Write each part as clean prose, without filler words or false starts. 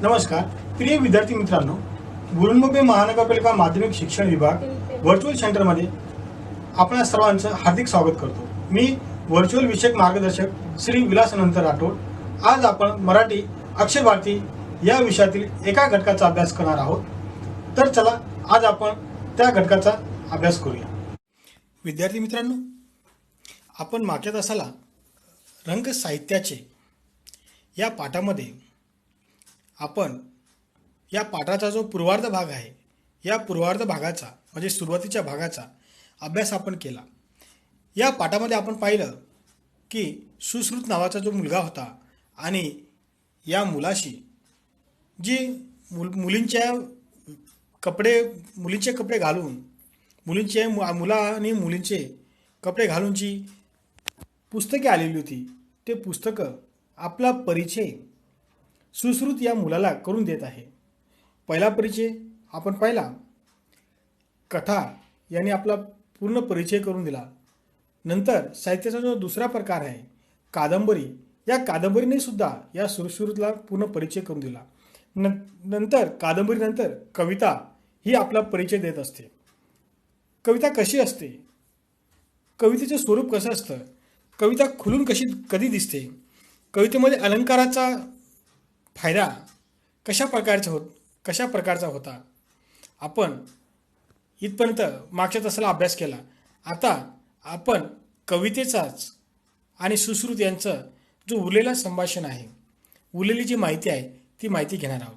नमस्कार प्रिय विद्यार्थी मित्रांनो, मुंबई महानगरपालिका माध्यमिक शिक्षण विभाग व्हर्च्युअल सेंटरमध्ये आपणा सर्वांचं हार्दिक स्वागत करतो। मी व्हर्च्युअल विषयक मार्गदर्शक श्री विलास अनंत राठोड। आज आपण मराठी अक्षर भारती या विषयातील एका घटकाचा अभ्यास करणार आहोत। तर चला आज आपण त्या घटकाचा अभ्यास करूया। विद्यार्थी मित्रांनो, आपण मागच्या तासाला रंग साहित्याचे या पाठामध्ये आपण या पाठाचा जो पूर्वार्ध भाग आहे, या पूर्वार्ध भागाचा म्हणजे सुरुवातीच्या भागाचा अभ्यास आपण केला। या पाठामध्ये आपण पाहिलं की सुश्रुत नावाचा जो मुलगा होता आणि या मुलाशी जी मुलींचे कपडे घालून मुलांनी मुलींचे कपडे घालून जी पुस्तके आलेली होती, ते पुस्तकं आपला परिचय सुश्रुत या मुलाला करून देत आहे। पहिला परिचय आपण पाहिला, कथा याने आपला पूर्ण परिचय करून दिला। नंतर साहित्याचा जो दुसरा प्रकार आहे कादंबरी, या कादंबरीने सुद्धा या सुश्रुतला पूर्ण परिचय करून दिला। नंतर कादंबरीनंतर कविता ही आपला परिचय देत असते। कविता कशी असते, कवितेचं स्वरूप कसं असतं, कविता खुलून कधी दिसते, कवितेमध्ये अलंकाराचा फायदा कशा प्रकारचा होता, आपण इथपर्यंत मागच्या तासाला अभ्यास केला। आता आपण कवितेचाच आणि सुश्रुत यांचं जो उरलेला संभाषण आहे, उरलेली जी माहिती आहे ती माहिती घेणार आहोत।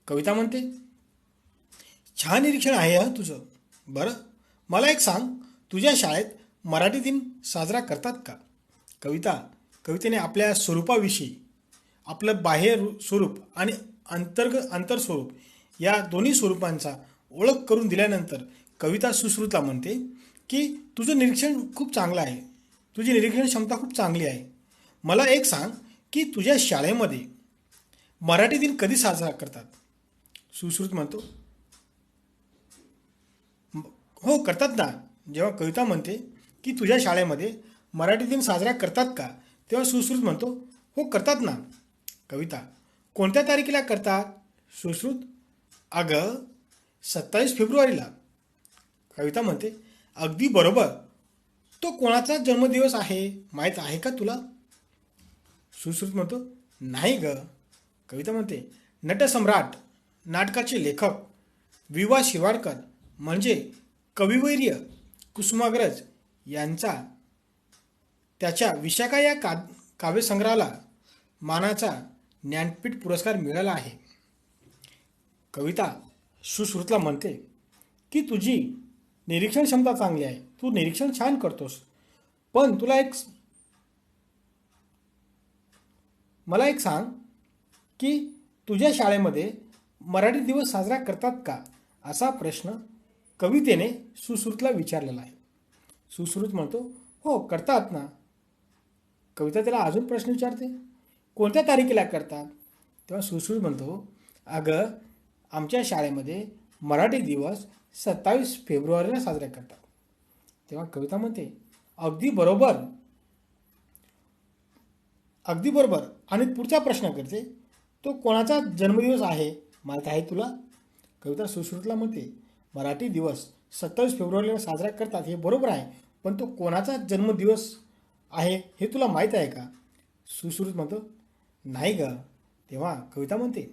कविता म्हणते, छान निरीक्षण आहे हा तुझं। बरं, मला एक सांग, तुझ्या शाळेत मराठी दिन साजरा करतात का? कवितेने आपल्या स्वरूपाविषयी, आपलं बाह्य स्वरूप आणि अंतर स्वरूप या दोन्ही स्वरूपांचा ओळख करून दिल्यानंतर कविता सुश्रुतला म्हणते की तुझं निरीक्षण खूप चांगलं आहे, तुझी निरीक्षण क्षमता खूप चांगली आहे। मला एक सांग की तुझ्या शाळेमध्ये मराठी दिन कधी साजरा करतात? सुश्रुत म्हणतो, हो करतात ना। जेव्हा कविता म्हणते की तुझ्या शाळेमध्ये मराठी दिन साजरा करतात का, तेव्हा सुश्रुत म्हणतो, हो करतात ना। कविता, कोणत्या तारखेला करतात? सुश्रुत, अगं 27 फेब्रुवारीला। कविता म्हणते, अगदी बरोबर। तो कोणाचा जन्मदिवस आहे माहीत आहे का तुला? सुश्रुत म्हणतो, नाही ग। कविता म्हणते, नटसम्राट नाटकाचे लेखक वि.वा. शिरवाडकर म्हणजे कविवर्य कुसुमाग्रज यांचा त्याच्या विशाखा या काव्यसंग्रहाला मानाचा ज्ञानपीठ पुरस्कार मिळाला आहे। कविता सुश्रुतला म्हणते की तुझी निरीक्षण क्षमता चांगली आहे, तू निरीक्षण छान करतोस, पण मला एक सांग की तुझ्या शाळेमध्ये मराठी दिवस साजरा करतात का, असा प्रश्न कवितेने सुश्रुतला विचारलेला आहे। सुश्रुत म्हणतो, हो करतात ना। कविता त्याला अजून प्रश्न विचारते, कोणत्या तारखेला करतात? तेव्हा सुश्रुत म्हणतो, अगं आमच्या शाळेमध्ये मराठी दिवस 27 फेब्रुवारीला साजरा करतात। तेव्हा कविता म्हणते, अगदी बरोबर। आणि पुढचा प्रश्न करते, तो कोणाचा जन्मदिवस आहे माहीत आहे तुला? कविता सुश्रुतला म्हणते, मराठी दिवस 27 फेब्रुवारीला साजरा करतात हे बरोबर आहे, पण तो कोणाचा जन्मदिवस आहे हे तुला माहीत आहे का? सुश्रुत म्हणतो, नाही ग। तेव्हा कविता म्हणते,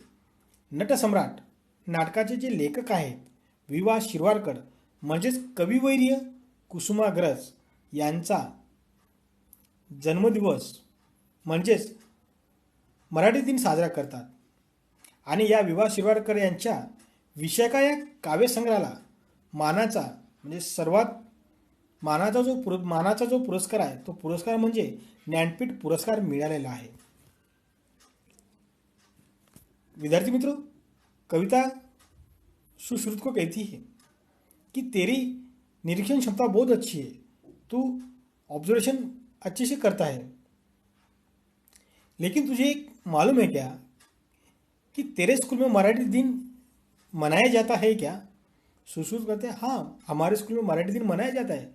नटसम्राट नाटकाचे जे लेखक आहेत वि.वा. शिरवाडकर म्हणजेच कविवर्य कुसुमाग्रज यांचा जन्मदिवस म्हणजेच मराठी दिन साजरा करतात। आणि या वि.वा. शिरवाडकर यांच्या विशाखा या काव्यसंग्रहाला मानाचा म्हणजे सर्वात मानाचा जो पुरस्कार आहे, तो पुरस्कार म्हणजे ज्ञानपीठ पुरस्कार मिळालेला आहे। विद्यार्थी मित्रों, कविता सुश्रुत को कहती है कि तेरी निरीक्षण क्षमता बहुत अच्छी है, तू ऑब्जर्वेशन अच्छे से करता है, लेकिन तुझे एक मालूम है क्या कि तेरे स्कूल में मराठी दिन मनाया जाता है क्या? सुश्रुत कहते हैं, हाँ हमारे स्कूल में मराठी दिन मनाया जाता है।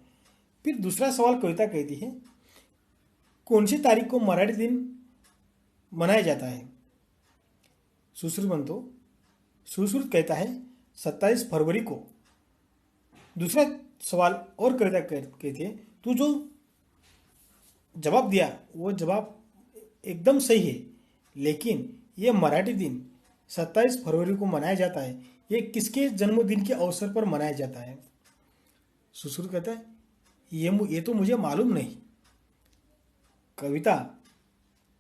फिर दूसरा सवाल कविता कहती है, कौन सी तारीख को मराठी दिन मनाया जाता है? सुश्रुत म्हणतो, सुश्रुत कहता है 27 फरवरी को। दूसरा सवाल और कविता कहती है, तू जो जवाब दिया वो जवाब एकदम सही है, लेकिन ये मराठी दिन 27 फरवरी को मनाया जाता है, ये किसके जन्मदिन के अवसर पर मनाया जाता है? सुश्रुत कहता है, ये तो मुझे मालूम नहीं। कविता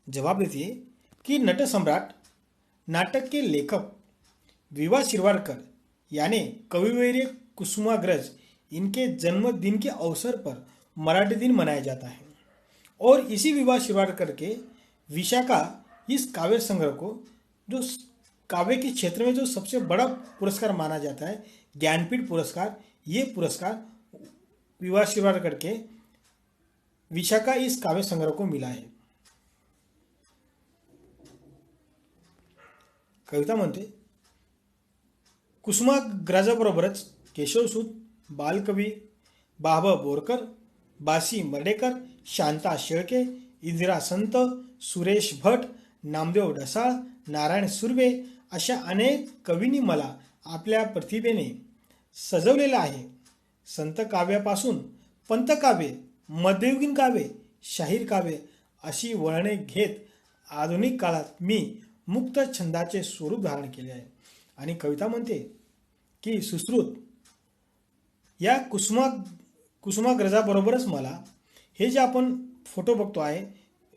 जवाब देती है कि नट सम्राट नाटक के लेखक विवा शिरवाडकर यानी कविवर्य कुसुमाग्रज, इनके जन्मदिन के अवसर पर मराठी दिन मनाया जाता है। और इसी विवा शिरवाडकर के विशाखा इस काव्य संग्रह को, जो काव्य के क्षेत्र में जो सबसे बड़ा पुरस्कार माना जाता है, ज्ञानपीठ पुरस्कार, ये पुरस्कार विवा शिरवाडकर के विशाखा इस काव्य संग्रह को मिला है। कविता म्हणते, कुसुमाग्रजाबरोबरच केशवसूत, बालकवी बाबा बोरकर, बासी मर्डेकर, शांता शेळके, इंदिरा संत, सुरेश भट, नामदेव ढसाळ, नारायण सुर्वे अशा अनेक कवींनी मला आपल्या प्रतिभेने सजवलेलं आहे। संत काव्यापासून पंथकाव्ये, मध्ययुगीन काव्ये, शाहीर काव्ये अशी वळणे घेत आधुनिक काळात मी मुक्त छंदाचे स्वरूप धारण केले आहे। आणि कविता म्हणते की सुश्रुत या कुसुमाग्रजाबरोबरच मला हे जे आपण फोटो बघतो आहे,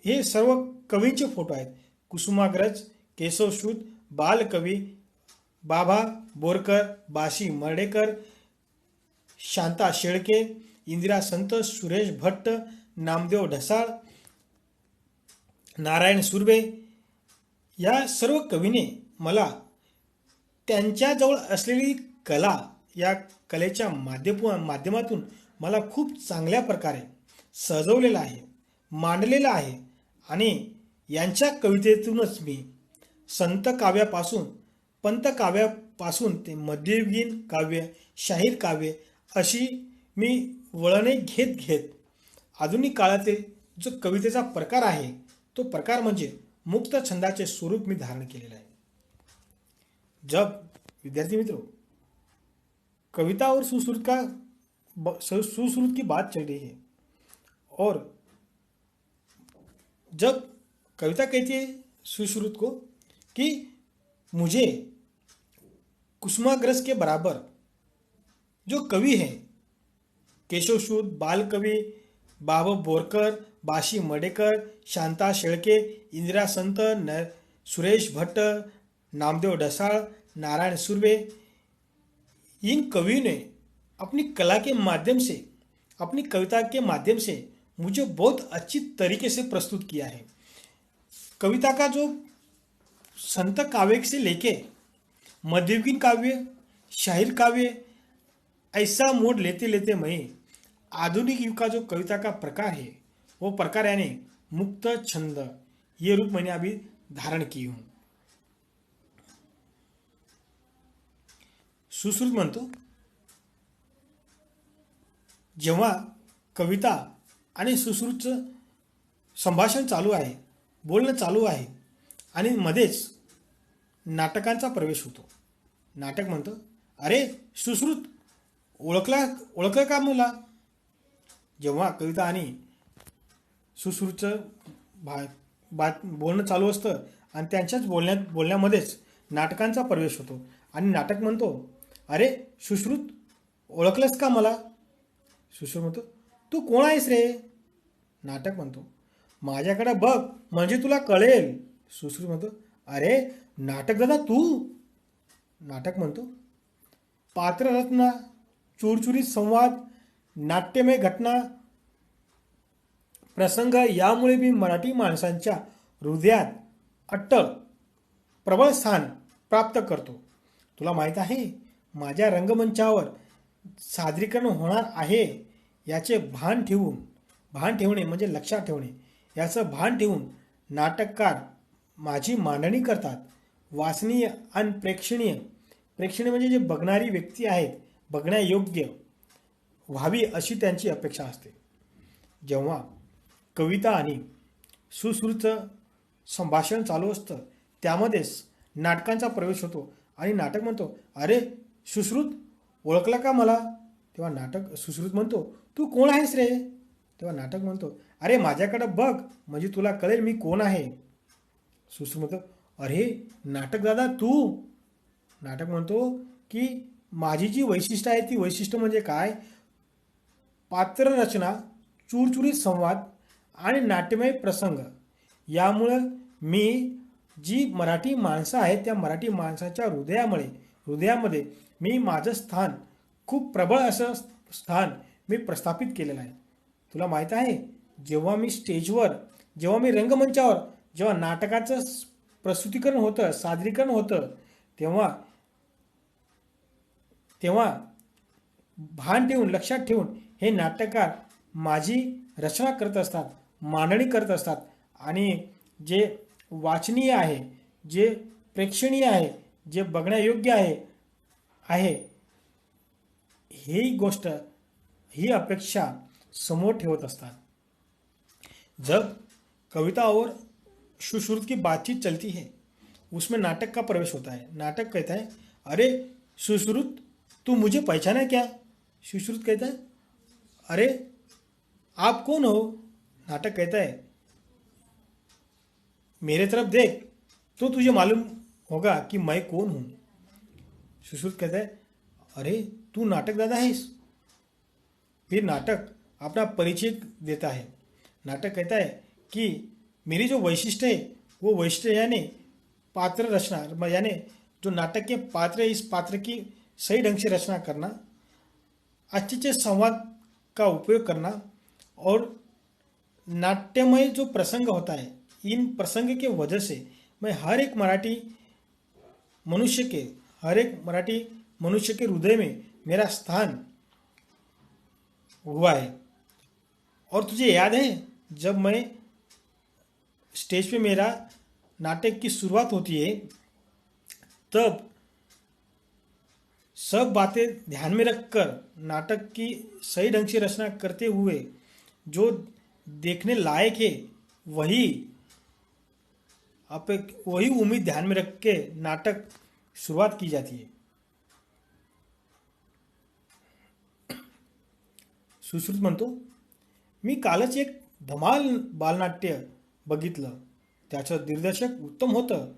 हे सर्व कवींचे फोटो आहेत। कुसुमाग्रज, केशवसूत, बालकवी बाबा बोरकर, बासी मर्डेकर, शांता शेळके, इंदिरा संत, सुरेश भट्ट, नामदेव ढसाळ, नारायण सुर्वे या सर्व कवीने मला त्यांच्याजवळ असलेली कला, या कलेच्या माध्यमातून मला खूप चांगल्या प्रकारे सजवलेलं आहे, मांडलेलं आहे। आणि यांच्या कवितेतूनच मी संत काव्यापासून, पंथ काव्यापासून ते मध्ययुगीन काव्य, शाहीर काव्य अशी मी वळणे घेत घेत आधुनिक काळातील जो कवितेचा प्रकार आहे, तो प्रकार म्हणजे मुक्त छंदाचे स्वरूप मी धारण केलेलं आहे। जब विद्यार्थी मित्रों कविता और सुश्रुत की बात चल रही है, और जब कविता कहती है सुश्रुत को कि मुझे कुसुमाग्रज के बराबर जो कवि हैं, केशवसूत, बालकवी बाबा बोरकर, बासी मर्डेकर, शांता शेळके, इंदिरा संत, सुरेश भट्ट, नामदेव ढसाळ, नारायण सुर्वे, इन कवियों ने अपनी कला के माध्यम से, अपनी कविता के माध्यम से मुझे बहुत अच्छी तरीके से प्रस्तुत किया है। कविता का जो संत काव्य से लेके मध्ययुगीन काव्य, शाहीर काव्य, ऐसा मोड लेते लेते मैं आधुनिक युग का जो कविता का प्रकार है, वो प्रकार यानी मुक्त छंद, ये रूप मैंने अभी धारण की हूँ। सुश्रुत म्हणतो, जेव्हा कविता आणि सुश्रुतचं संभाषण चालू आहे, बोलणं चालू आहे, आणि मध्येच नाटकांचा प्रवेश होतो। नाटक म्हणतो, अरे सुश्रुत ओळखलं का मला? जेव्हा कविता आणि सुश्रुतचं बोलणं चालू असतं आणि त्यांच्याच बोलण्यामध्येच नाटकांचा प्रवेश होतो, आणि नाटक म्हणतो, अरे सुश्रुत ओळखलंस का मला? सुश्रुत म्हणतो, तू कोण आहेस रे? नाटक म्हणतो, माझ्याकडे बघ म्हणजे तुला कळेल। सुश्रुत म्हणतो, अरे नाटक दादा तू? नाटक म्हणतो, पात्ररचना, चुरचुरीत संवाद, नाट्यमय घटना, प्रसंग यामुळे मी मराठी माणसांच्या हृदयात अट्टळ प्रबळ स्थान प्राप्त करतो। तुला माहीत आहे, माझ्या रंगमंचावर सादरीकरण होणार आहे याचे भान ठेवणे म्हणजे लक्षात ठेवणे, याचं भान ठेवून नाटककार माझी मांडणी करतात। वाचनीय आणि प्रेक्षणीय म्हणजे जे बघणारी व्यक्ती आहेत, बघण्यायोग्य व्हावी अशी त्यांची अपेक्षा असते। जेव्हा कविता आणि सुश्रुतचं संभाषण चालू असतं, त्यामध्येच नाटकांचा प्रवेश होतो आणि नाटक म्हणतो, अरे सुश्रुत, ओळखला का मला? तेव्हा सुश्रुत म्हणतो, तू कोण आहेस रे? तेव्हा नाटक म्हणतो, अरे माझ्याकडं बघ, म्हणजे तुला कळेल मी कोण आहे. सुश्रुत म्हणतो, अरे नाटक दादा तू? नाटक म्हणतो की माझी जी वैशिष्ट्य आहे ती वैशिष्ट्य म्हणजे काय? पात्ररचना, चुरचुरीत संवाद आणि नाट्यमय प्रसंग यामुळं मी जी मराठी माणसं आहेत त्या मराठी माणसाच्या हृदयामध्ये मी माझं स्थान, खूप प्रबळ असं स्थान मी प्रस्थापित केलेलं आहे. तुला माहीत आहे, जेव्हा मी स्टेजवर, जेव्हा मी रंगमंचावर, जेव्हा नाटकाचं प्रस्तुतीकरण होतं, सादरीकरण होतं, तेव्हा तेव्हा भान ठेवून, लक्षात ठेवून हे नाटककार माझी रचना करत असतात, मांडणी करत असतात आणि जे वाचनीय आहे, जे प्रेक्षणीय आहे, जे बघण्यायोग्य आहे आहे ही गोष्ट, ही अपेक्षा समोर ठेवत असतात. जब कविता और सुश्रुत की बातचीत चलती है, उसमें नाटक का प्रवेश होता है. नाटक कहता है, अरे सुश्रुत, तू मुझे पहचाना क्या? सुश्रुत कहता है, अरे आप कौन हो? नाटक कहता है, मेरे तरफ देख तो तुझे मालूम होगा कि मैं कौन हूं. सुश्रुत कहता है, अरे तू नाटक दादा हैस? फिर नाटक अपना परिचय देता है. नाटक कहता है कि मेरी जो वैशिष्ट्य है वो वैशिष्ट्य यानी पात्र रचना, यानी जो नाटक के पात्र है, इस पात्र की सही ढंग से रचना करना, अच्छे संवाद का उपयोग करना और नाट्यमय जो प्रसंग होता है, इन प्रसंग के वजह से मैं हर एक मराठी मनुष्य के हृदय में मेरा स्थान हुआ है. और तुझे याद है, जब मैं स्टेज पे मेरा नाटक की शुरुआत होती है, तब सब बातें ध्यान में रखकर नाटक की सही ढंग से रचना करते हुए जो देखने लायक है वही उम्मीद ध्यान में रख के नाटक शुरुआत की जाती है. सुश्रुत म्हणतो, मी कालच एक धमाल बालनाट्य बघितलं, त्याचं दिग्दर्शक उत्तम होतं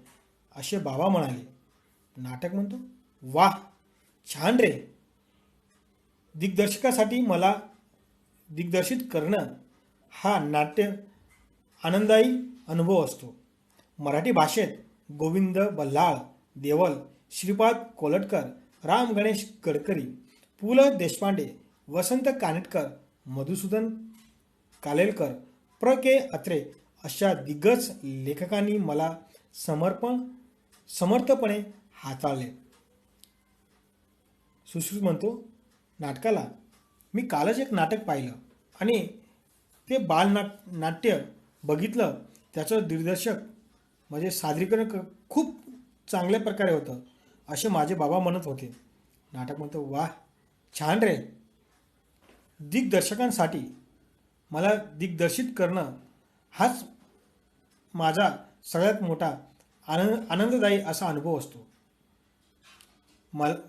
असे बाबा म्हणाले. नाटक म्हणतो, वाह, छान रे. दिग्दर्शकासाठी मला दिग्दर्शित करणं हा नाट्य आनंददायी अनुभव असतो. मराठी भाषेत गोविंद बल्लाळ, देवल, श्रीपाद कोलटकर, राम गणेश गडकरी, पु ल देशपांडे, वसंत कानेटकर, मधुसूदन कालेलकर, प्र के अत्रे अशा दिग्गज लेखकांनी मला समर्थपणे हाताळले. सुश्रुत म्हणतो, नाटकाला मी कालच एक नाटक पाहिलं आणि ते नाट्य बघितलं, त्याचं दिग्दर्शक म्हणजे सादरीकरण खूप चांगल्या प्रकारे होतं असे माझे बाबा म्हणत होते. नाटक म्हणतो, वाह, छान रे. दिग्दर्शकांसाठी मला दिग्दर्शित करणं हाच माझा सगळ्यात मोठा आनंददायी असा अनुभव असतो.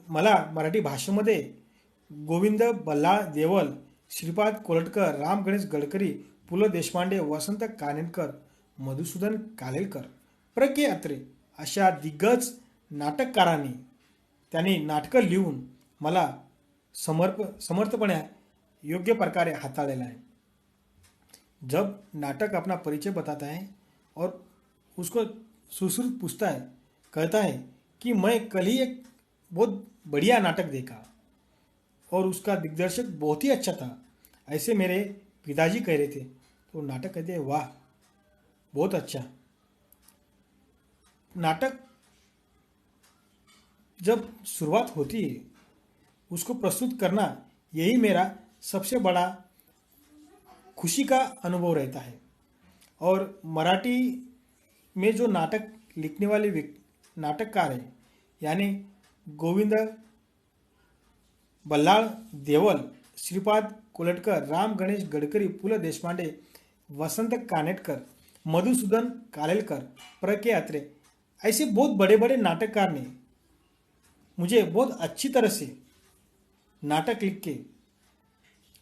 मला मराठी भाषेमध्ये गोविंद बल्लाळ, देवल, श्रीपाद कोलटकर, राम गणेश गडकरी, पु ल देशपांडे, वसंत कानेटकर, मधुसूदन कालेलकर, प्र के अत्रे अशा दिग्गज नाटककारांनी त्यांनी नाटकं लिहून मला समर्थपणे योग्य प्रकारे हाताळलेला है. जब नाटक अपना परिचय बताता है और उसको सुश्रुत पूछता है, कहता है कि मैं कल ही एक बहुत बढ़िया नाटक देखा और उसका दिग्दर्शक बहुत ही अच्छा था, ऐसे मेरे पिताजी कह रहे थे. तो नाटक कहते हैं, वाह, बहुत अच्छा. नाटक जब शुरुआत होती है, उसको प्रस्तुत करना यही मेरा सबसे बड़ा खुशी का अनुभव रहता है. और मराठी में जो नाटक लिखने वाले नाटककार हैं, यानी गोविंद बल्लाळ, देवल, श्रीपाद कोलटकर, राम गणेश गडकरी, पु ल देशपांडे, वसंत कानेटकर, मधुसूदन कालेलकर, प्र के अत्रे ऐसे बहुत बड़े बड़े नाटककार ने मुझे बहुत अच्छी तरह से नाटक लिख के,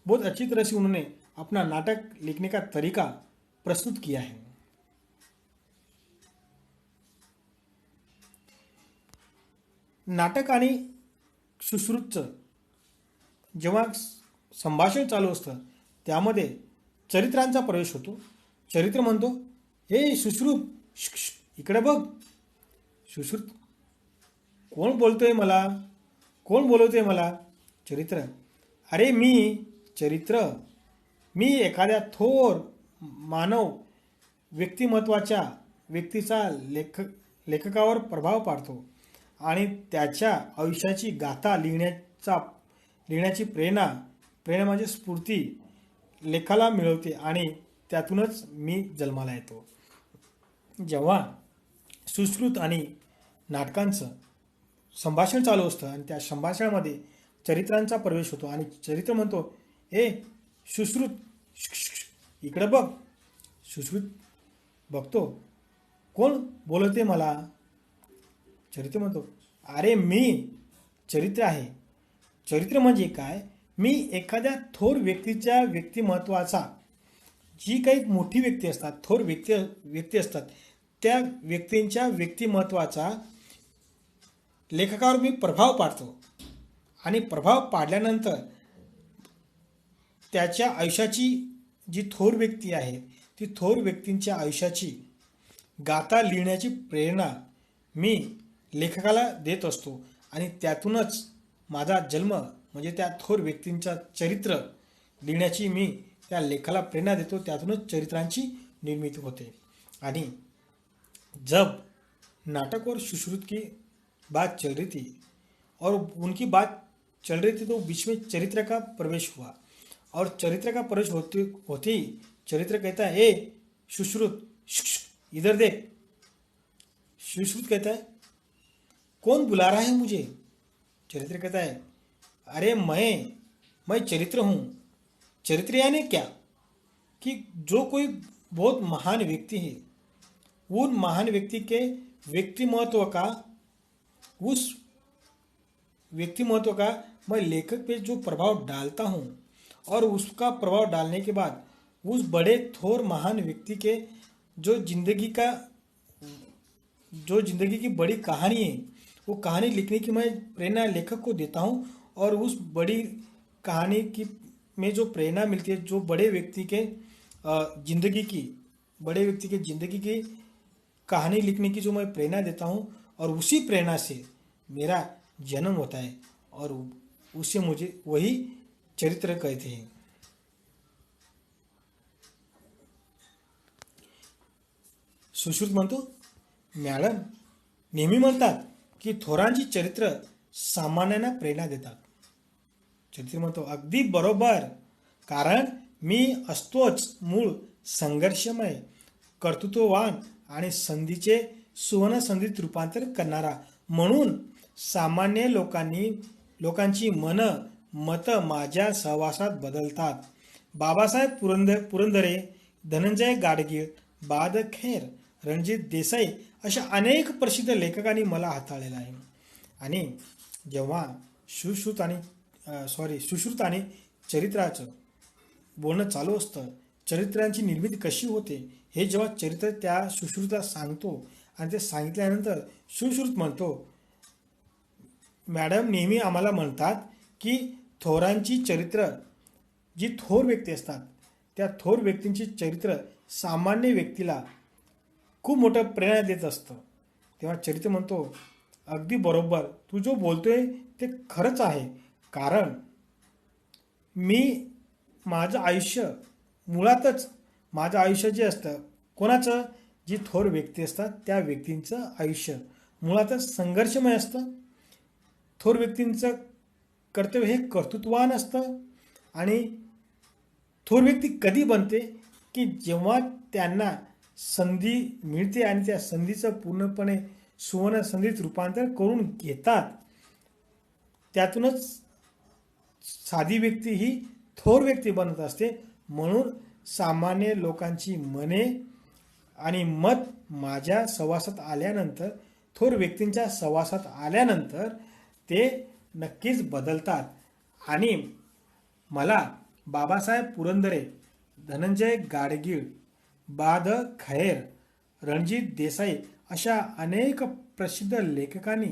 बहुत अच्छी तरह से उन्होंने अपना नाटक लिखने का तरीका प्रस्तुत किया है। नाटक आणि सुश्रुतचं जेव्हा संभाषण चालू असतं त्यामध्ये चरित्रांचा प्रवेश होतो. चरित्र म्हणतो, हे सुश्रुत, इकडे बघ. सुश्रुत, कोण बोलतोय मला, कोण बोलवतोय मला. चरित्र, अरे मी चरित्र, मी एखाद्या थोर मानव व्यक्तिमत्वाच्या व्यक्तीचा लेखकावर प्रभाव पाडतो आणि त्याच्या आयुष्याची गाथा लिहिण्याची प्रेरणा म्हणजे स्फूर्ती लेखाला मिळवते आणि त्यातूनच मी जन्माला येतो. जेव्हा सुश्रुत आणि नाटकांचं संभाषण चालू असतं आणि त्या संभाषणामध्ये चरित्रांचा प्रवेश होतो आणि चरित्र म्हणतो, ए सुश्रुत, इकडे बघ. सुश्रुत बघतो, कोण बोलते मला. चरित्र म्हणतो, अरे मी चरित्र आहे. चरित्र म्हणजे काय, मी एखाद्या थोर व्यक्तीच्या व्यक्तिमत्वाचा, जी काही मोठी व्यक्ती असतात, थोर व्यक्ती असतात, त्या व्यक्तींच्या व्यक्तिमत्वाचा लेखकावर मी प्रभाव पाडतो आणि प्रभाव पाडल्यानंतर त्याच्या आयुष्याची जी थोर व्यक्ती आहे ती थोर व्यक्तींच्या आयुष्याची गाथा लिहिण्याची प्रेरणा मी लेखकाला देत असतो आणि त्यातूनच माझा जन्म म्हणजे त्या थोर व्यक्तींचा चरित्र लिहिण्याची मी त्या लेखाला प्रेरणा देतो. त्यातूनच चरित्रांची निर्मिती होते. आणि जब नाटक और सुश्रुत की बात चल रही थी और उनकी बात चल रही थी तो बीच में चरित्र का प्रवेश हुआ और चरित्र का प्रवेश होते ही चरित्र कहता है, ए सुश्रुत, इधर देख. सुश्रुत कहता है, कौन बुला रहा है मुझे. चरित्र कहता है, अरे मैं चरित्र हूँ. चरित्र यानी क्या, कि जो कोई बहुत महान व्यक्ति है, उन महान व्यक्ति के व्यक्तिमत्व का, उस व्यक्तिमत्व का मैं लेखक पे जो प्रभाव डालता हूँ और उसका प्रभाव डालने के बाद उस बड़े थोर महान व्यक्ति के जो जिंदगी की बड़ी कहानी है, वो कहानी लिखने की मैं प्रेरणा लेखक को देता हूँ. और उस बड़ी कहानी की में जो प्रेरणा मिलती है, जो बड़े व्यक्ति के जिंदगी की कहानी लिखने की जो मैं प्रेरणा देता हूँ और उसी प्रेरणा से मेरा जन्म होता है और उसे मुझे वही चरित्र कहते हैं. सुश्रुत म्हणतो, मॅडम नेहमी म्हणतात की थोरांची चरित्र सामान्यांना प्रेरणा देतात. चरित्र म्हणतो, अगदी बरोबर, कारण मी असतोच मूळ संघर्षमय, कर्तृत्ववान आणि संधीचे सुवर्ण संधीत रूपांतर करणारा. म्हणून सामान्य लोकांची मतं माझ्या सहवासात बदलतात. बाबासाहेब पुरंदरे, धनंजय गाडगीळ, बादखेर, रणजित देसाई अशा अनेक प्रसिद्ध लेखकांनी मला हाताळलेला आहे. आणि जेव्हा सुश्रुत आणि चरित्राचं बोलणं चालू असतं, चरित्रांची निर्मिती कशी होते हे जेव्हा चरित्र त्या सुश्रुतला सांगतो आणि ते सांगितल्यानंतर सुश्रुत म्हणतो, मॅडम नेहमी आम्हाला म्हणतात की थोरांची चरित्र, जी थोर व्यक्ती असतात त्या थोर व्यक्तींची चरित्र सामान्य व्यक्तीला खूप मोठं प्रेरणा देत असतं. तेव्हा चरित्र म्हणतो, अगदी बरोबर, तू जो बोलतोय ते खरंच आहे, कारण माझं आयुष्य मुळातच, माझं आयुष्य जे असतं, कोणाचं, जी थोर व्यक्ती असतात त्या व्यक्तींचं आयुष्य मुळातच संघर्षमय असतं. थोर व्यक्तींचं कर्तव्य हे कर्तृत्ववान असतं आणि थोर व्यक्ती कधी बनते की जेव्हा त्यांना संधी मिळते आणि त्या संधीचं पूर्णपणे सुवर्ण संधीत रूपांतर करून घेतात. त्यातूनच साधी व्यक्ती ही थोर व्यक्ती बनत असते. म्हणून सामान्य लोकांची मने आणि मत माझ्या सहवासात आल्यानंतर, थोर व्यक्तींच्या सहवासात आल्यानंतर ते नक्कीच बदलतात. आणि मला बाबासाहेब पुरंदरे, धनंजय गाडगीळ, बाद खैर, रणजित देसाई अशा अनेक प्रसिद्ध लेखकांनी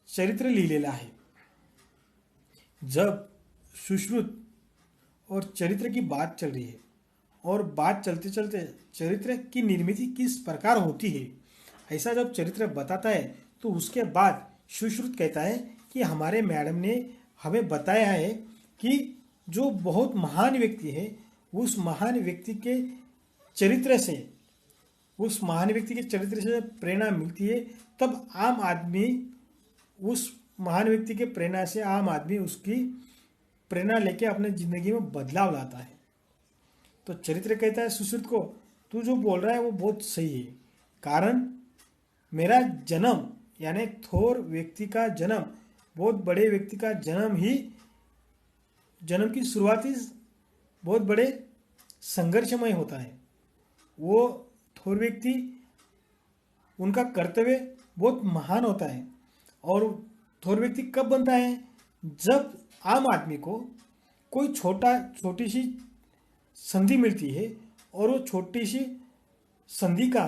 चरित्र लिहिलेलं आहे. जब सुश्रुत और चरित्र की बात चल रही है और बात चलते चलते चरित्र की निर्मिति किस प्रकार होती है, ऐसा जब चरित्र बताता है तो उसके बाद सुश्रुत कहता है कि हमारे मैडम ने हमें बताया है कि जो बहुत महान व्यक्ति है, उस महान व्यक्ति के चरित्र से उस महान व्यक्ति के चरित्र से जब प्रेरणा मिलती है, तब आम आदमी उस महान व्यक्ति के प्रेरणा से आम आदमी उसकी प्रेरणा लेके अपने ज़िंदगी में बदलाव लाता है. तो चरित्र कहता है सुश्रुत को, तू जो बोल रहा है वो बहुत सही है, कारण मेरा जन्म यानी थोर व्यक्ति का जन्म, बहुत बड़े व्यक्ति का जन्म ही, जन्म की शुरुआत ही बहुत बड़े संघर्षमय होता है. वो थोर व्यक्ति, उनका कर्तव्य बहुत महान होता है. और थोर व्यक्ति कब बनता है, जब आम आदमी को कोई छोटी सी संधि मिलती है और वो छोटी सी संधि का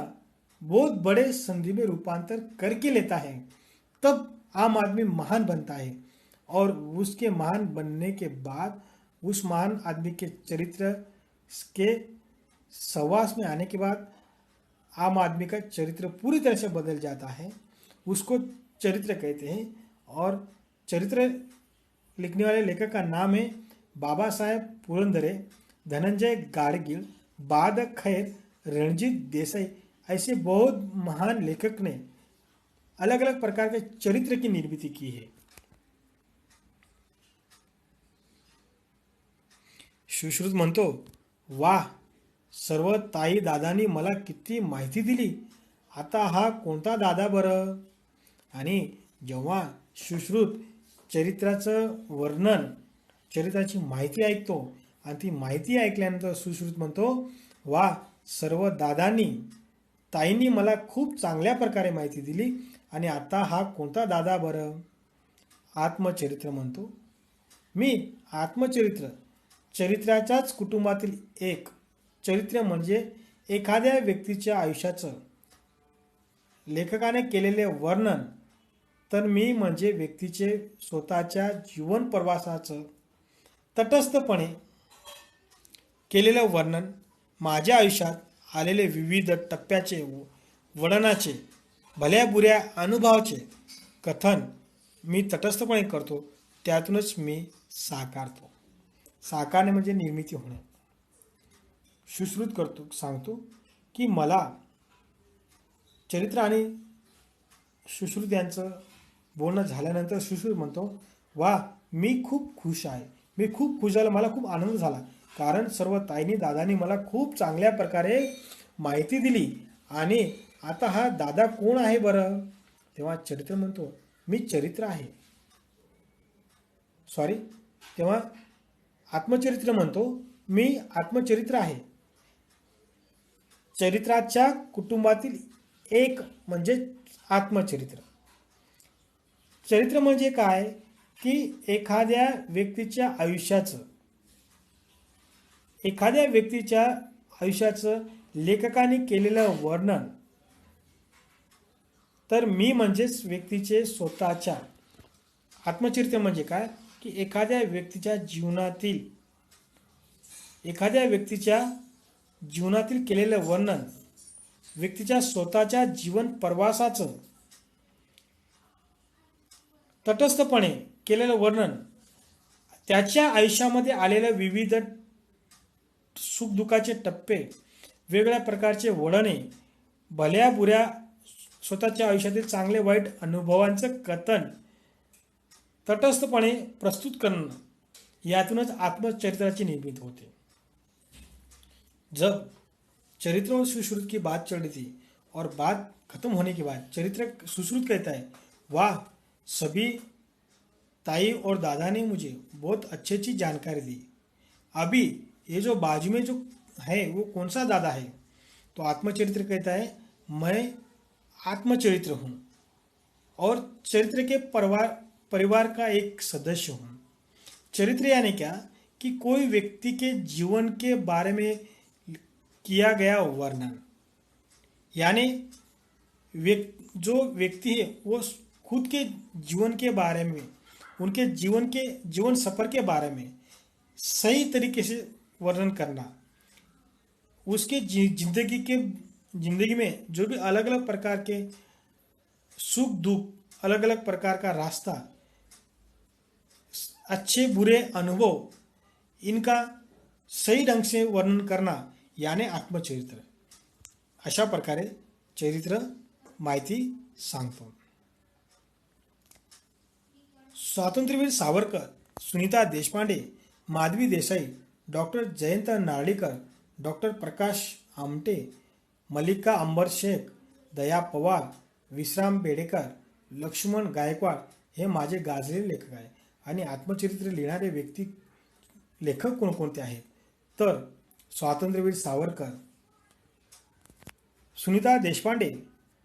बहुत बड़े संधि में रूपांतर करके लेता है, तब आम आदमी महान बनता है. और उसके महान बनने के बाद उस महान आदमी के चरित्र के सहवास में आने के बाद आम आदमी का चरित्र पूरी तरह से बदल जाता है. उसको चरित्र कहते हैं. और चरित्र लिखने वाले लेखक का नाम है बाबा साहेब पुरंदरे, धनंजय गाडगीळ, बाद खैर, रणजीत देसाई. ऐसे बहुत महान लेखक ने अलग अलग प्रकार के चरित्र की निर्मिती की है. सुश्रुत म्हणतो, वाह, सर्व ताई दादांनी मला किती माहिती दिली. आता हा कोणता दादा बरं. आणि जेव्हा सुश्रुत चरित्राचं वर्णन, चरित्राची माहिती ऐकतो आणि ती माहिती ऐकल्यानंतर सुश्रुत म्हणतो, वा, सर्व दादांनी ताईंनी मला खूप चांगल्या प्रकारे माहिती दिली. आणि आता हा कोणता दादा बरं. आत्मचरित्र म्हणतो. मी आत्मचरित्र, चरित्राच्याच कुटुंबातील एक चरित्र म्हणजे एखाद्या व्यक्तीच्या आयुष्याचं लेखकाने केलेले वर्णन. तर मी म्हणजे व्यक्तीचे स्वतःच्या जीवन प्रवासाचं तटस्थपणे केलेलं वर्णन, माझ्या आयुष्यात आलेले विविध टप्प्याचे, वळणाचे, भल्या बुऱ्या अनुभवाचे कथन मी तटस्थपणे करतो. त्यातूनच मी साकारतो. साकारणे म्हणजे निर्मिती होणे. सुश्रुत सांगतो की मला चरित्र आणि सुश्रुत यांचं बोलणं झाल्यानंतर सुश्रुत म्हणतो, वा, मी खूप खुश आहे. मी खूप खुश झालो, मला खूप आनंद झाला, कारण सर्व ताईंनी दादांनी मला खूप चांगल्या प्रकारे माहिती दिली. आणि आता हा दादा कोण आहे बरं. तेव्हा चरित्र म्हणतो, मी चरित्र आहे. तेव्हा आत्मचरित्र म्हणतो, मी आत्मचरित्र आहे. चरित्राच्या कुटुंबातील एक म्हणजे आत्मचरित्र. चरित्र म्हणजे काय की एखाद्या व्यक्तीच्या आयुष्याचं लेखकाने केलेलं वर्णन. तर मी म्हणजेच व्यक्तीचे स्वतःच्या. आत्मचरित्र म्हणजे काय की एखाद्या व्यक्तीच्या जीवनातील केलेलं वर्णन, व्यक्तीच्या स्वतःच्या जीवन प्रवासाचं तटस्थपणे केलेलं वर्णन, त्याच्या आयुष्यामध्ये आलेलं विविध सुखदुःखाचे टप्पे, वेगळ्या प्रकारचे वळणे, भल्या बुऱ्या स्वतःच्या आयुष्यातील चांगले वाईट अनुभवांचं कथन तटस्थपणे प्रस्तुत करणं, यातूनच आत्मचरित्राची निर्मिती होते. जब चरित्र और सुश्रुत की बात चल रही थी और बात खत्म होने के बाद चरित्र सुश्रुत कहता है, वाह, सभी ताई और दादा ने मुझे बहुत अच्छी अच्छी जानकारी दी. अभी ये जो बाजू में जो है वो कौन सा दादा है. तो आत्मचरित्र कहता है मैं आत्मचरित्र हूँ और चरित्र के परिवार का एक सदस्य हूँ। चरित्र यानी क्या कि कोई व्यक्ति के जीवन के बारे में किया गया वर्णन, यानी जो व्यक्ति है वो खुद के जीवन के बारे में, उनके जीवन सफर के बारे में सही तरीके से वर्णन करना, उसके जिंदगी में जो भी अलग अलग प्रकार के सुख दुख, अलग अलग प्रकार का रास्ता, अच्छे बुरे अनुभव, इनका सही ढंग से वर्णन करना यानी आत्मचरित्र। अशा प्रकारे चरित्र माहिती सांगतो। स्वातंत्र्यवीर सावरकर, सुनीता देशपांडे, माधवी देसाई, डॉक्टर जयंत नारळीकर, डॉक्टर प्रकाश आमटे, मल्लिका अंबर शेख, दया पवार, विश्राम बेडेकर, लक्ष्मण गायकवाड हे माझे गाजलेले लेखक आहे। आणि आत्मचरित्र लिहिणारे लेखक कोणकोणते आहेत तर स्वातंत्र्यवीर सावरकर, सुनीता देशपांडे,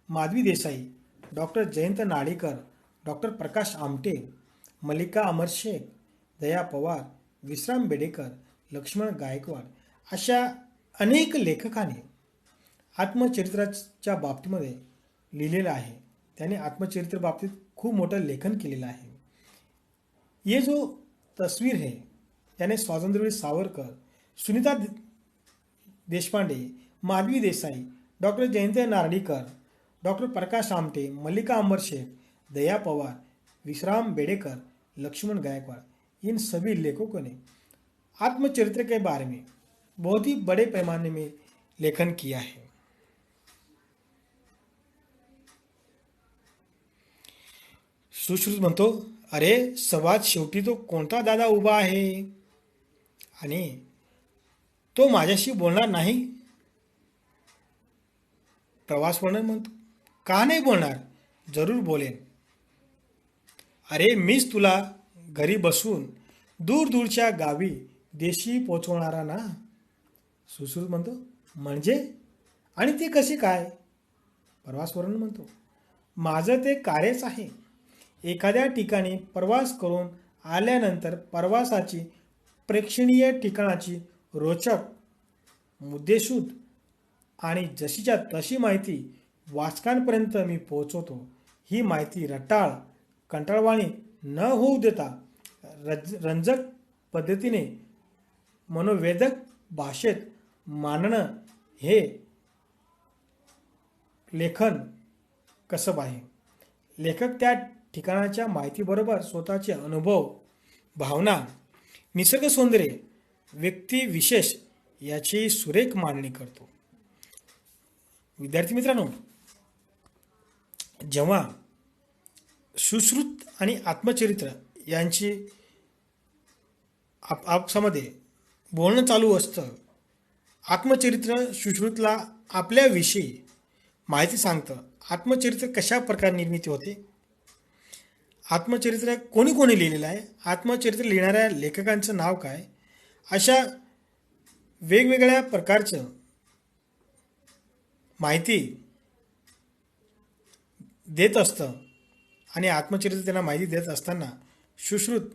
माधवी देसाई, डॉक्टर जयंत नारळीकर, डॉक्टर प्रकाश आमटे, मल्लिका अमर शेख, दया पवार, विश्राम बेडेकर, लक्ष्मण गायकवाड अशा अनेक लेखकांनी आत्मचरित्राच्या बाबतीमध्ये लिहिलेलं आहे। त्याने आत्मचरित्र बाबतीत खूप मोठं लेखन केलेलं आहे। ये जो तस्वीर है यानी स्वातंत्र्यवीर सावरकर, सुनीता देशपांडे, माधवी देसाई, डॉक्टर जयंत नारळीकर, डॉक्टर प्रकाश आमटे, मल्लिका अंबर शेख, दया पवार, विश्राम बेडेकर, लक्ष्मण गायकवाड़, इन सभी लेखकों ने आत्मचरित्र के बारे में बहुत ही बड़े पैमाने में लेखन किया है। सुश्रुत म्हणतो, अरे सर्वात शेवटी तो कोणता दादा उभा आहे आणि तो माझ्याशी बोलणार नाही। प्रवास वर्णन म्हणतो, का नाही बोलणार, जरूर बोलेन। अरे मीच तुला घरी बसून दूर दूरच्या गावी देशी पोचवणारा ना। सुश्रुत म्हणतो, म्हणजे आणि ते कसे काय। प्रवास वर्णन म्हणतो, माझं ते कार्यच आहे। एखाद्या ठिकाणी प्रवास करून आल्यानंतर प्रवासाची प्रेक्षणीय ठिकाणाची रोचक, मुद्देसूद आणि जशीच्या तशी माहिती वाचकांपर्यंत मी पोहोचवतो। ही माहिती रटाळ, कंटाळवाणी न होऊ देता रंजक पद्धतीने मनोवेधक भाषेत मांडणं हे लेखन कसब आहे। लेखक त्या ठिकाणाच्या माहितीबरोबर स्वतःचे अनुभव, भावना, निसर्ग सौंदर्य, व्यक्ती विशेष याची सुरेख मांडणी करतो। विद्यार्थी मित्रांनो, जेव्हा सुश्रुत आणि आत्मचरित्र यांची आपसामध्ये बोलणं चालू असतं, आत्मचरित्र सुश्रुतला आपल्याविषयी माहिती सांगतं। आत्मचरित्र कशा प्रकारे निर्मिती होते, आत्मचरित्र कोणी कोणी लिहिलेलं आहे, आत्मचरित्र लिहिणाऱ्या लेखकांचं नाव काय, अशा वेगवेगळ्या प्रकारचं माहिती देत असतं। आणि आत्मचरित्र त्यांना माहिती देत असताना सुश्रुत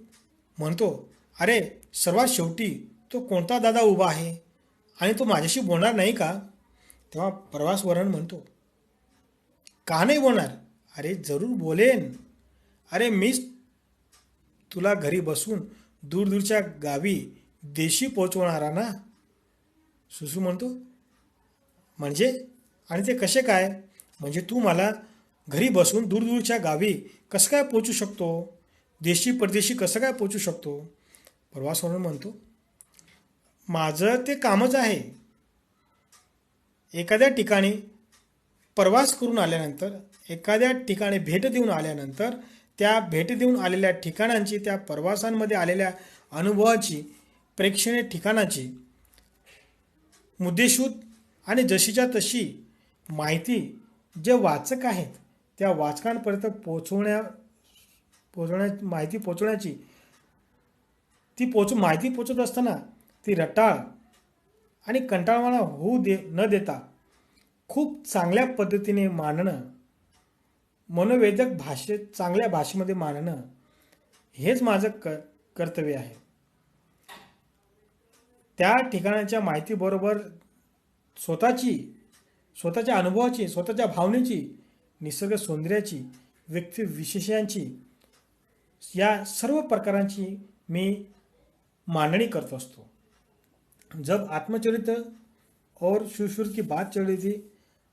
म्हणतो, अरे सर्वात शेवटी तो कोणता दादा उभा आहे आणि तो माझ्याशी बोलणार नाही का। तेव्हा प्रवास वर्णन म्हणतो, का नाही बोलणार, अरे जरूर बोलेन। अरे मीच तुला घरी बसून दूरदूरच्या गावी देशी पोचवणारा ना। सुश्रुत म्हणतो, म्हणजे आणि ते कसे काय, म्हणजे तू मला घरी बसून दूरदूरच्या गावी कसं काय पोचू शकतो, देशी परदेशी कसं काय पोचू शकतो। प्रवास वर्णन म्हणतो, माझं ते कामच आहे। एखाद्या ठिकाणी प्रवास करून आल्यानंतर, एखाद्या ठिकाणी भेट देऊन आल्यानंतर त्या भेट देऊन आलेल्या ठिकाणांची, त्या प्रवासांमध्ये आलेल्या अनुभवाची, प्रेक्षणीय ठिकाणाची मुद्देसूद आणि जशीच्या तशी माहिती जे वाचक आहेत त्या वाचकांपर्यंत माहिती पोचवण्याची, माहिती पोचत असताना ती रटाळ आणि कंटाळवाणा होऊ न देता खूप चांगल्या पद्धतीने मांडणं, मनोवेधक भाषेत चांगल्या भाषेमध्ये मांडणं हेच माझं कर्तव्य आहे. त्या ठिकाणाच्या माहितीबरोबर स्वतःची, स्वतःच्या अनुभवाची, स्वतःच्या भावनेची, निसर्ग सौंदर्याची, व्यक्तिविशेषांची, या सर्व प्रकारांची मी मांडणी करत असतो. जब आत्मचरित्र और सुश्रुत की बात चल रही थी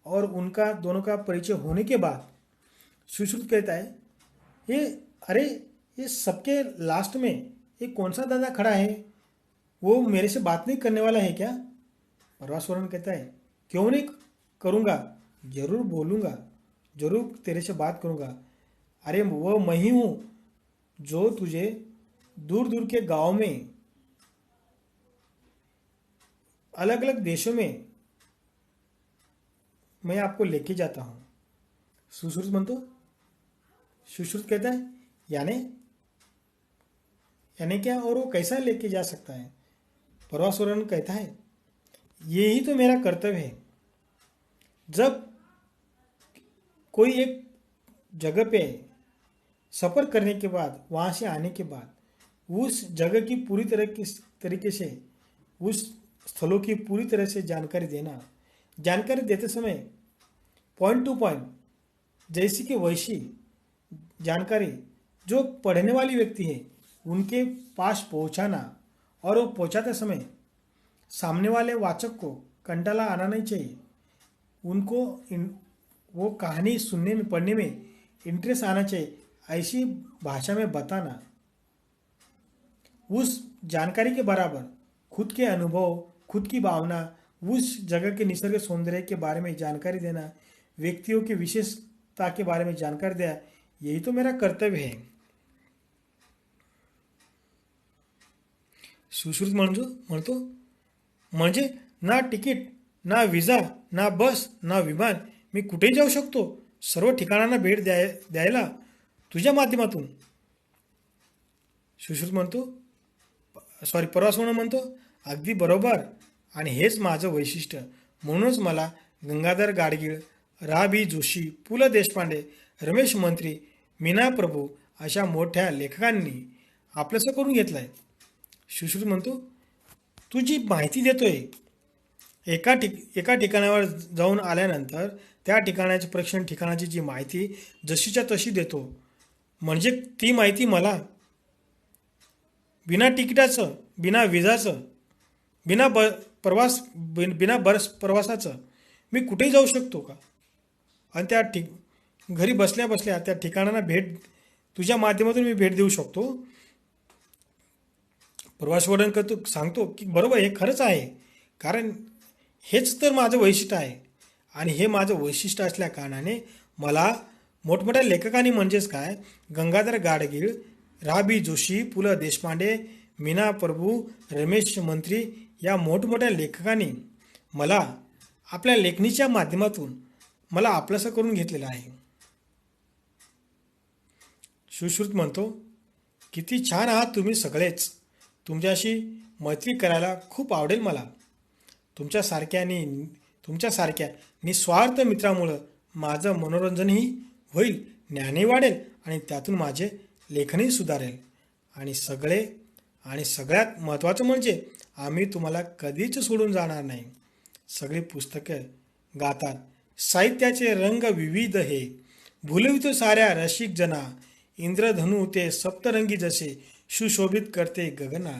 और उनका दोनों का परिचय होने के बाद सुश्रुत कहता है, ये अरे ये सबके लास्ट में ये कौन सा दादा खड़ा है, वो मेरे से बात नहीं करने वाला है क्या? परवासुरन कहता है, क्यों नहीं करूँगा, जरूर बोलूँगा, जरूर तेरे से बात करूँगा. अरे वो मैं ही हूँ जो तुझे दूर दूर के गांव में, अलग अलग देशों में मैं आपको लेके जाता हूँ. सुश्रुत म्हणतो, सुश्रुत कहता है यानी यानी क्या, और वो कैसा लेके जा सकता है? परवासुरन कहता है, यही तो मेरा कर्तव्य है. जब कोई एक जगह पे सफ़र करने के बाद, वहाँ से आने के बाद, उस जगह की पूरी तरीके से, उस स्थलों की पूरी तरह से जानकारी देना, जानकारी देते समय पॉइंट टू पॉइंट, जैसी कि वैसी जानकारी जो पढ़ने वाली व्यक्ति है उनके पास पहुंचाना, और वो पहुंचाते समय सामने वाले वाचक को कंटाला आना नहीं चाहिए. उनको वो कहानी सुनने में, पढ़ने में इंटरेस्ट आना चाहिए. ऐसी भाषा में बताना, उस जानकारी के बराबर खुद के अनुभव, खुद की भावना, उस जगह के निसर्ग सौंदर्य के बारे में जानकारी देना, व्यक्तियों की विशेषता के बारे में जानकारी देना, यही तो मेरा कर्तव्य है. सुश्रुत म्हणतो, म्हणजे ना तिकीट, ना विजा, ना बस, ना विमान, मी कुठेही जाऊ शकतो सर्व ठिकाणांना भेट द्यायला तुझ्या माध्यमातून. सुश्रुत म्हणतो, परवासुरन म्हणतो, अगदी बरोबर, आणि हेच माझं वैशिष्ट्य. म्हणूनच मला गंगाधर गाडगीळ, रा बी जोशी, पु ल देशपांडे, रमेश मंत्री, मीना प्रभू अशा मोठ्या लेखकांनी आपलंसं करून घेतलं आहे. सुश्रुत म्हणतो, तू जी माहिती देतोय, एका ठिकाणावर जाऊन आल्यानंतर त्या ठिकाणाची प्रेक्षण ठिकाणाची जी माहिती जशीच्या तशी देतो, म्हणजे ती माहिती मला बिना तिकिटाचं, बिना विजाचं, बिना बस प्रवासाचं मी कुठेही जाऊ शकतो का? आणि त्या घरी बसल्या बसल्या त्या ठिकाणांना तुझ्या माध्यमातून मी भेट देऊ शकतो. प्रवासवर्णन करतो, सांगतो की बरोबर, हे खरंच आहे, कारण हेच तर माझं वैशिष्ट्य आहे. आणि हे माझं वैशिष्ट्य असल्या कारणाने मला मोठमोठ्या लेखकांनी, म्हणजेच काय, गंगाधर गाडगीळ, रा बी जोशी, पु ल देशपांडे, मीना प्रभू, रमेश मंत्री या मोठमोठ्या लेखकांनी मला आपल्या लेखणीच्या माध्यमातून मला आपलंसं करून घेतलेलं आहे. सुश्रुत म्हणतो, किती छान आहात तुम्ही सगळेच. तुमच्याशी मैत्री करायला खूप आवडेल मला. तुमच्यासारख्या निस्वार्थ मित्रामुळं माझं मनोरंजनही होईल, ज्ञानही वाढेल, आणि त्यातून माझे लेखनही सुधारेल. आणि सगळ्यात महत्त्वाचं म्हणजे आम्ही तुम्हाला कधीच सोडून जाणार नाही. सगळी पुस्तकं गातात, साहित्याचे रंग विविध हे, भुलवितो साऱ्या रसिक जना, इंद्रधनु ते सप्तरंगी जसे, सुशोभित करते गगना.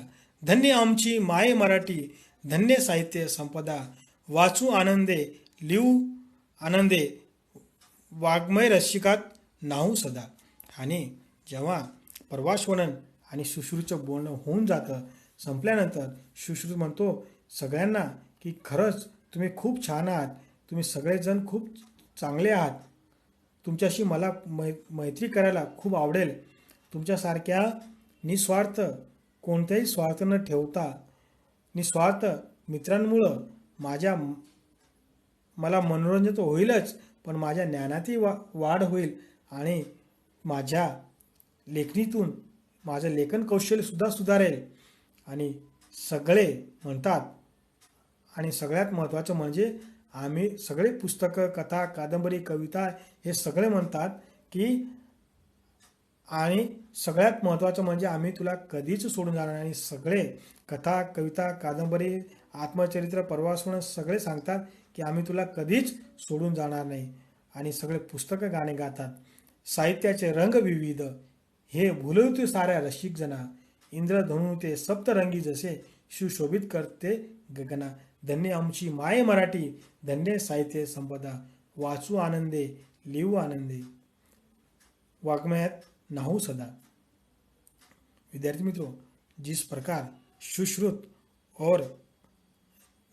धन्य आमची माय मराठी, धन्य साहित्य संपदा, वाचू आनंदे, लिहू आनंदे, वाङ्मय रसिकात नाहू सदा. आणि जेव्हा परवासवर्णन आणि सुश्रुतचं बोलणं होऊन जातं, संपल्यानंतर सुश्रुत म्हणतो सगळ्यांना की खरंच तुम्ही खूप छान आहात, तुम्ही सगळेजण खूप चांगले आहात, तुमच्याशी मला मैत्री करायला खूप आवडेल. तुमच्यासारख्या निस्वार्थ, कोणताही स्वार्थ न ठेवता निस्वार्थ मित्रांमुळं मला मनोरंजन तर होईलच, पण माझ्या ज्ञानातही वाढ होईल, आणि माझ्या लेखणीतून माझं लेखन कौशल्यसुद्धा सुधारेल. आणि सगळे म्हणतात, आणि सगळ्यात महत्त्वाचं म्हणजे आम्ही सगळे पुस्तकं, कथा, कादंबरी, कविता हे सगळे म्हणतात की आणि सगळ्यात महत्त्वाचं म्हणजे आम्ही तुला कधीच सोडून जाणार नाही. सगळे कथा, कविता, कादंबरी, आत्मचरित्र, प्रवासवर्णन सगळे सांगतात की आम्ही तुला कधीच सोडून जाणार नाही. आणि सगळे पुस्तकं गाणे गातात. साहित्याचे रंग विविध, हे भुलवते साऱ्या रसिक जना. इंद्रधनू ते सप्तरंगी जसे, सुशोभित करते गगना. धन्य आमची माय मराठी, धन्य साहित्य संपदा. वाचू आनंदे, लिहू आनंदे, वाङ्मयात नाहू सदा. विद्यार्थी मित्रों, जिस प्रकार सुश्रुत और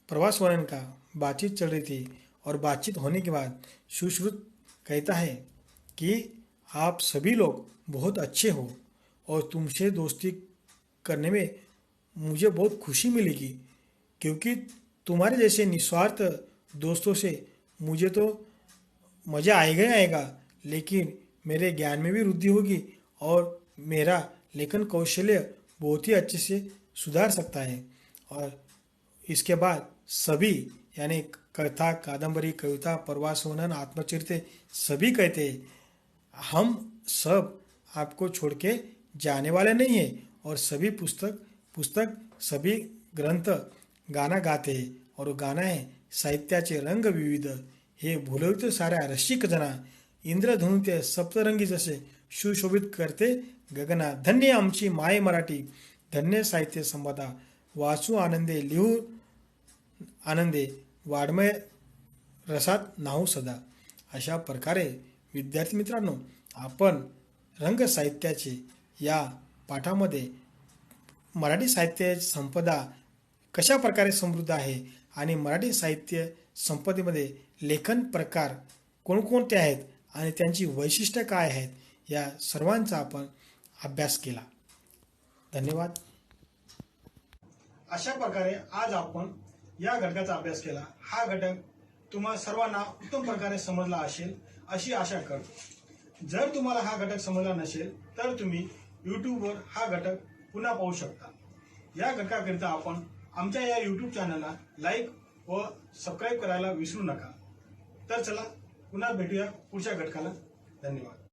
प्रवास वर्णन का बातचीत चल रही थी और बातचीत होने के बाद सुश्रुत कहता है कि आप सभी लोग बहुत अच्छे हो और तुमसे दोस्ती करने में मुझे बहुत खुशी मिलेगी, क्योंकि तुम्हारे जैसे निस्वार्थ दोस्तों से मुझे तो मज़ा आएगा ही आएगा, लेकिन मेरे ज्ञान में भी वृद्धि होगी और मेरा लेखन कौशल्य बहुत ही अच्छे से सुधार सकता है. और इसके बाद सभी यानी कथा, कादंबरी, कविता, प्रवास वर्णन, आत्मचरित्र सभी कहते हैं हम सब आपको छोड़ के जाने वाले नहीं हैं. और सभी पुस्तक सभी ग्रंथ गाना गाते हैं और वो गाना है साहित्याचे रंग विविध, हे भुलवते साऱ्या रसिक जना. इंद्रधनू ते सप्तरंगी जसे, सुशोभित करते गगना. धन्य आमची माय मराठी, धन्य साहित्य संपदा. वाचू आनंदे, लिहू आनंदे, वाङ्मय रसात नाहू सदा. अशा प्रकारे विद्यार्थी मित्रांनो, आपण रंग साहित्याचे या पाठामध्ये मराठी साहित्य संपदा कशा प्रकारे समृद्ध आहे आणि मराठी साहित्य संपदेमध्ये लेखन प्रकार कोणकोणते आहेत आणि त्यांची वैशिष्ट्ये काय आहेत, या सर्वांचा आपण अभ्यास केला. धन्यवाद. अशा प्रकारे आज आपण या घटकाचा अभ्यास केला. हा घटक तुम्हा सर्वांना उत्तम प्रकारे समजला असेल अशी आशा करतो. जर तुम्हाला हा घटक समजला नसेल तर तुम्ही यूट्यूबवर हा घटक पुन्हा पाहू शकता. या घटकाकरिता आपण आमच्या या यूट्यूब चॅनलला लाईक व सबस्क्राईब करायला विसरू नका. तर चला पुन्हा भेटूया पुढच्या घटकाला. धन्यवाद.